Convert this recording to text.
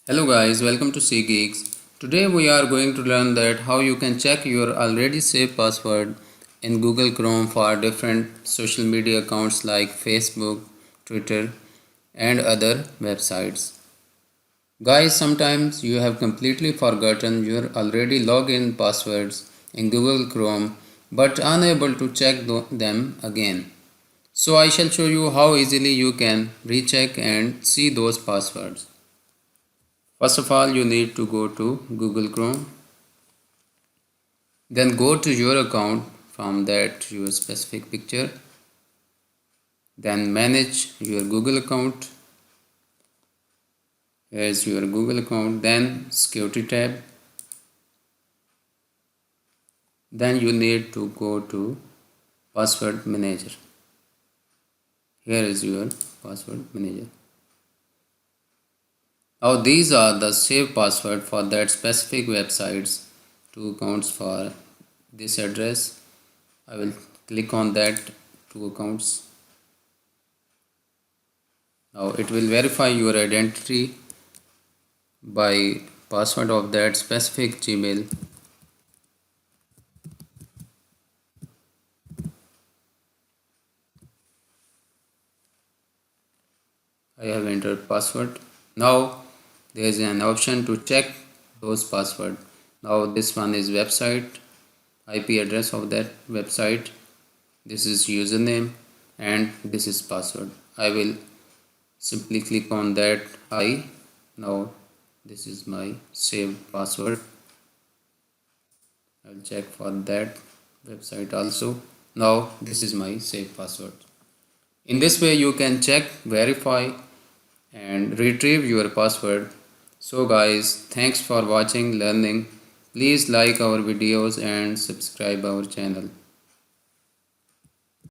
Hello guys, welcome to C Geeks. Today we are going to learn that how you can check your already saved password in Google Chrome for different social media accounts like Facebook, Twitter and other websites. Guys, sometimes you have completely forgotten your already login passwords in Google Chrome but unable to check them again. So I shall show you how easily you can recheck and see those passwords. First of all, you need to go to Google Chrome. Then go to your account from that your specific picture. Then manage your Google account. Here's your Google account. Then security tab. Then you need to go to password manager. Here is your password manager. Now these are the saved password for that specific websites. Two accounts for this address. I will click on that two accounts. Now it will verify your identity by password of that specific Gmail. I have entered password. Now there is an option to check those password. Now this one is website, IP address of that website. This is username and this is password. I will simply click on that I. Now this is my saved password. I will check for that website also. Now this is my saved password. In this way you can check, verify and retrieve your password. So guys, thanks for watching, learning. Please like our videos and subscribe our channel.